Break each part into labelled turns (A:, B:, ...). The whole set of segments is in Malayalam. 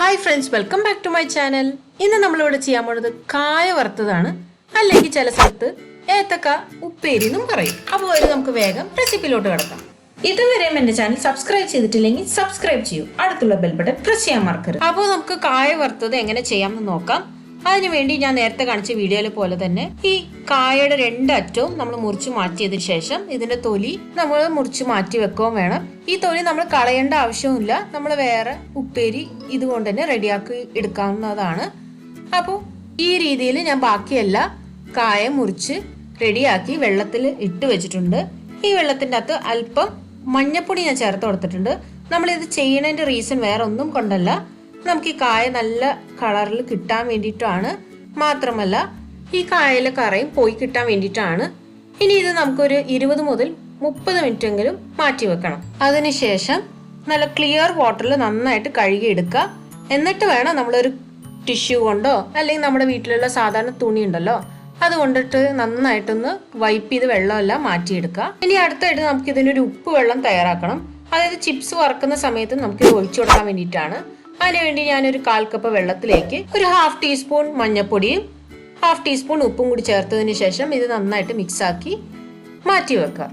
A: Hi friends, welcome back to my channel. ഇന്ന് നമ്മൾ ഇവിടെ ചെയ്യാൻ പോകുന്നത് കായ വറുത്തതാണ്. അല്ലെങ്കിൽ ചില സ്ഥലത്ത് ഏത്തക്ക ഉപ്പേരി എന്നും പറയും. അപ്പോൾ നമുക്ക് വേഗം റെസിപ്പിയിലോട്ട് കടക്കാം. ഇതുവരെയും എൻ്റെ ചാനൽ സബ്സ്ക്രൈബ് ചെയ്തിട്ടില്ലെങ്കിൽ സബ്സ്ക്രൈബ് ചെയ്യൂ. അടുത്തുള്ള ബെൽ ബട്ടൺ പ്രസ് ചെയ്യാൻ മറക്കരുത്. അപ്പോൾ നമുക്ക് കായ വറുത്തത് എങ്ങനെ ചെയ്യാമെന്ന് നോക്കാം. അതിനുവേണ്ടി ഞാൻ നേരത്തെ കാണിച്ച വീഡിയോയിൽ പോലെ തന്നെ ഈ കായയുടെ രണ്ടറ്റവും നമ്മൾ മുറിച്ച് മാറ്റിയതിനു ശേഷം ഇതിന്റെ തൊലി നമ്മൾ മുറിച്ച് മാറ്റി വെക്കുകയും വേണം. ഈ തൊലി നമ്മൾ കളയേണ്ട ആവശ്യമില്ല. നമ്മൾ വേറെ ഉപ്പേരി ഇതുകൊണ്ട് തന്നെ റെഡിയാക്കി എടുക്കാവുന്നതാണ്. അപ്പോൾ ഈ രീതിയിൽ ഞാൻ ബാക്കിയെല്ലാം കായ മുറിച്ച് റെഡിയാക്കി വെള്ളത്തിൽ ഇട്ട് വെച്ചിട്ടുണ്ട്. ഈ വെള്ളത്തിൻ്റെ അകത്ത് അല്പം മഞ്ഞപ്പൊടി ഞാൻ ചേർത്ത് കൊടുത്തിട്ടുണ്ട്. നമ്മളിത് ചെയ്യുന്നതിൻ്റെ റീസൺ വേറെ ഒന്നും കൊണ്ടല്ല, നമുക്ക് ഈ കായ നല്ല കളറിൽ കിട്ടാൻ വേണ്ടിയിട്ടാണ്. മാത്രമല്ല ഈ കായയിലെ കറയും പോയി കിട്ടാൻ വേണ്ടിയിട്ടാണ്. ഇനി ഇത് നമുക്കൊരു 20 മുതൽ 30 മിനിറ്റ് എങ്കിലും മാറ്റി വെക്കണം. അതിനുശേഷം നല്ല ക്ലിയർ വാട്ടറിൽ നന്നായിട്ട് കഴുകി എടുക്കുക. എന്നിട്ട് വേണം നമ്മളൊരു ടിഷ്യൂ കൊണ്ടോ അല്ലെങ്കിൽ നമ്മുടെ വീട്ടിലുള്ള സാധാരണ തുണി ഉണ്ടല്ലോ അതുകൊണ്ടിട്ട് നന്നായിട്ടൊന്ന് വൈപ്പ് ചെയ്ത് വെള്ളമെല്ലാം മാറ്റിയെടുക്കുക. ഇനി അടുത്തായിട്ട് നമുക്ക് ഇതിനൊരു ഉപ്പ് വെള്ളം തയ്യാറാക്കണം. അതായത് ചിപ്സ് വറുക്കുന്ന സമയത്ത് നമുക്ക് ഒഴിച്ചു കൊടുക്കാൻ വേണ്ടിയിട്ടാണ്. അതിനുവേണ്ടി ഞാനൊരു 1/4 കപ്പ് വെള്ളത്തിലേക്ക് ഒരു 1/2 ടീസ്പൂൺ മഞ്ഞൾപ്പൊടിയും 1/2 ടീസ്പൂൺ ഉപ്പും കൂടി ചേർത്തതിന് ശേഷം ഇത് നന്നായിട്ട് മിക്സാക്കി മാറ്റി വെക്കുക.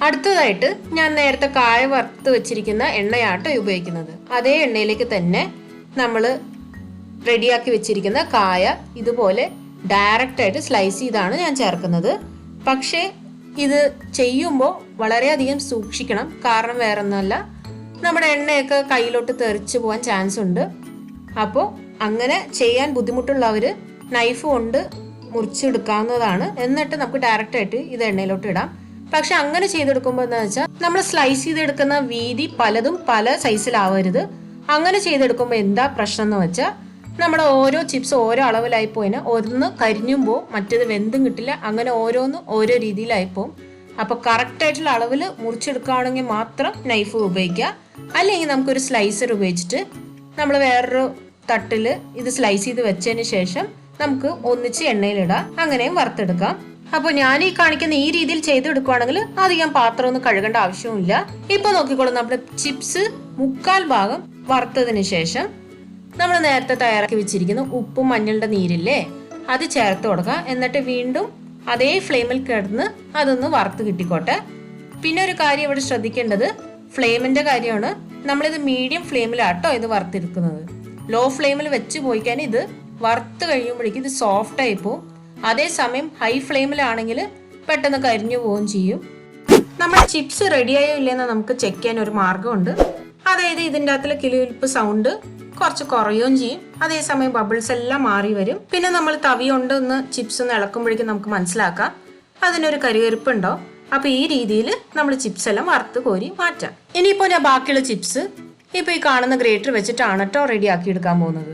A: അടുത്തതായിട്ട് ഞാൻ നേരത്തെ കായ വറുത്ത് വെച്ചിരിക്കുന്ന എണ്ണയാട്ടോ ഉപയോഗിക്കുന്നത്. അതേ എണ്ണയിലേക്ക് തന്നെ നമ്മൾ റെഡിയാക്കി വെച്ചിരിക്കുന്ന കായ ഇതുപോലെ ഡയറക്റ്റ് ആയിട്ട് സ്ലൈസ് ചെയ്താണ് ഞാൻ ചേർക്കുന്നത്. പക്ഷേ ഇത് ചെയ്യുമ്പോൾ വളരെയധികം സൂക്ഷിക്കണം. കാരണം വേറൊന്നുമല്ല, നമ്മുടെ എണ്ണയൊക്കെ കയ്യിലോട്ട് തെറിച്ച് പോകാൻ ചാൻസ് ഉണ്ട്. അപ്പോൾ അങ്ങനെ ചെയ്യാൻ ബുദ്ധിമുട്ടുള്ളവർ നൈഫ് കൊണ്ട് മുറിച്ചെടുക്കാവുന്നതാണ്. എന്നിട്ട് നമുക്ക് ഡയറക്റ്റ് ആയിട്ട് ഇത് എണ്ണയിലോട്ട് ഇടാം. പക്ഷെ അങ്ങനെ ചെയ്തെടുക്കുമ്പോൾ എന്താ വെച്ചാൽ നമ്മൾ സ്ലൈസ് ചെയ്തെടുക്കുന്ന വീതി പലതും പല സൈസിലാവരുത്. അങ്ങനെ ചെയ്തെടുക്കുമ്പോൾ എന്താ പ്രശ്നം എന്ന് വെച്ചാൽ നമ്മുടെ ഓരോ ചിപ്സ് ഓരോ അളവിലായി പോയിന് ഒന്ന് കരിഞ്ഞുമ്പോൾ മറ്റേത് വെന്തും കിട്ടില്ല. അങ്ങനെ ഓരോന്നും ഓരോ രീതിയിലായിപ്പോവും. അപ്പോൾ കറക്റ്റായിട്ടുള്ള അളവിൽ മുറിച്ചെടുക്കുകയാണെങ്കിൽ മാത്രം നൈഫ് ഉപയോഗിക്കുക. അല്ലെങ്കിൽ നമുക്കൊരു സ്ലൈസർ ഉപയോഗിച്ചിട്ട് നമ്മൾ വേറൊരു തട്ടിൽ ഇത് സ്ലൈസ് ചെയ്ത് വെച്ചതിന് ശേഷം നമുക്ക് ഒന്നിച്ച് എണ്ണയിലിടാം. അങ്ങനെയും വറുത്തെടുക്കാം. അപ്പോൾ ഞാൻ ഈ കാണിക്കുന്ന ഈ രീതിയിൽ ചെയ്തെടുക്കുകയാണെങ്കിൽ അധികം പാത്രം ഒന്നും കഴുകേണ്ട ആവശ്യമില്ല. ഇപ്പൊ നോക്കിക്കോളും, നമ്മുടെ ചിപ്സ് 1/4 ഭാഗം വറുത്തതിന് ശേഷം നമ്മൾ നേരത്തെ തയ്യാറാക്കി വെച്ചിരിക്കുന്ന ഉപ്പും മഞ്ഞളുടെ നീരില്ലേ അത് ചേർത്ത് കൊടുക്കുക. എന്നിട്ട് വീണ്ടും അതേ ഫ്ലെയിമിൽ കിടന്ന് അതൊന്ന് വറുത്ത് കിട്ടിക്കോട്ടെ. പിന്നെ ഒരു കാര്യം ഇവിടെ ശ്രദ്ധിക്കേണ്ടത് ഫ്ലെയിമിന്റെ കാര്യമാണ്. നമ്മളിത് മീഡിയം ഫ്ലെയിമിലാട്ടോ ഇത് വറുത്തെടുക്കുന്നത്. ലോ ഫ്ലെയിമിൽ വെച്ച് പോയി കഴിഞ്ഞാൽ ഇത് വറുത്ത് കഴിയുമ്പോഴേക്കും ഇത് സോഫ്റ്റ് ആയി പോവും. അതേസമയം ഹൈ ഫ്ലെയിമിലാണെങ്കിൽ പെട്ടെന്ന് കരിഞ്ഞു പോവുകയും ചെയ്യും. നമ്മുടെ ചിപ്സ് റെഡിയായോ ഇല്ലെന്ന് നമുക്ക് ചെക്ക് ചെയ്യാൻ ഒരു മാർഗമുണ്ട്. അതായത് ഇതിൻ്റെ അകത്തുള്ള കിലുകിലുപ്പ് സൗണ്ട് കുറച്ച് കുറയുകയും ചെയ്യും. അതേസമയം ബബിൾസ് എല്ലാം മാറി വരും. പിന്നെ നമ്മൾ തവി കൊണ്ട് ഒന്ന് ചിപ്സ് ഒന്ന് ഇളക്കുമ്പോഴേക്കും നമുക്ക് മനസ്സിലാക്കാം അതിനൊരു കരികരിപ്പ് ഉണ്ടോ. അപ്പൊ ഈ രീതിയിൽ നമ്മൾ ചിപ്സ് എല്ലാം വറുത്ത് കോരി മാറ്റാം. ഇനിയിപ്പോ ഞാൻ ബാക്കിയുള്ള ചിപ്സ് ഇപ്പൊ ഈ കാണുന്ന ഗ്രേറ്റർ വെച്ചിട്ടാണ് കേട്ടോ റെഡി ആക്കി എടുക്കാൻ പോകുന്നത്.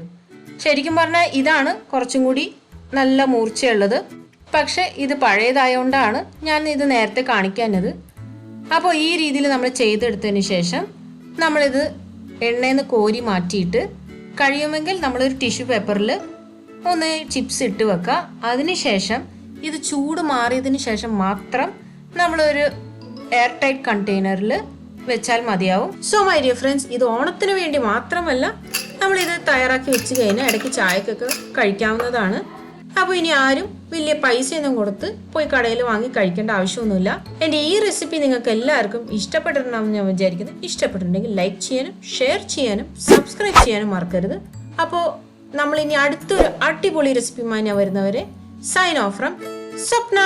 A: ശരിക്കും പറഞ്ഞാൽ ഇതാണ് കുറച്ചും കൂടി നല്ല മൂർച്ചയുള്ളത്. പക്ഷെ ഇത് പഴയതായോണ്ടാണ് ഞാൻ ഇത് നേരത്തെ കാണിക്കാനത്. അപ്പോൾ ഈ രീതിയിൽ നമ്മൾ ചെയ്തെടുത്തതിന് ശേഷം നമ്മളിത് എണ്ണയിൽ നിന്ന് കോരി മാറ്റിയിട്ട് കഴിയുമെങ്കിൽ നമ്മളൊരു ടിഷ്യൂ പേപ്പറിൽ ഒന്ന് ചിപ്സ് ഇട്ട് വെക്കുക. അതിനുശേഷം ഇത് ചൂട് മാറിയതിന് ശേഷം മാത്രം നമ്മളൊരു എയർ ടൈറ്റ് കണ്ടെയ്നറിൽ വെച്ചാൽ മതിയാവും. സോ മൈ ഡിയർ ഫ്രണ്ട്സ്, ഇത് ഓണത്തിന് വേണ്ടി മാത്രമല്ല, നമ്മളിത് തയ്യാറാക്കി വെച്ച് കഴിഞ്ഞാൽ ഇടയ്ക്ക് ചായക്കൊക്കെ കഴിക്കാവുന്നതാണ്. അപ്പോൾ ഇനി ആരും വലിയ പൈസയൊന്നും കൊടുത്ത് പോയി കടയിൽ വാങ്ങി കഴിക്കേണ്ട ആവശ്യമൊന്നുമില്ല. എൻ്റെ ഈ റെസിപ്പി നിങ്ങൾക്ക് എല്ലാവർക്കും ഇഷ്ടപ്പെട്ടിട്ടുണ്ടാകുമെന്ന് ഞാൻ വിചാരിക്കുന്നു. ഇഷ്ടപ്പെട്ടിട്ടുണ്ടെങ്കിൽ ലൈക്ക് ചെയ്യാനും ഷെയർ ചെയ്യാനും സബ്സ്ക്രൈബ് ചെയ്യാനും മറക്കരുത്. അപ്പോൾ നമ്മൾ ഇനി അടുത്തൊരു അടിപൊളി റെസിപ്പിയുമായി ഞാൻ വരുന്നവരെ സൈൻ ഓഫ് ഫ്രം സ്വപ്ന.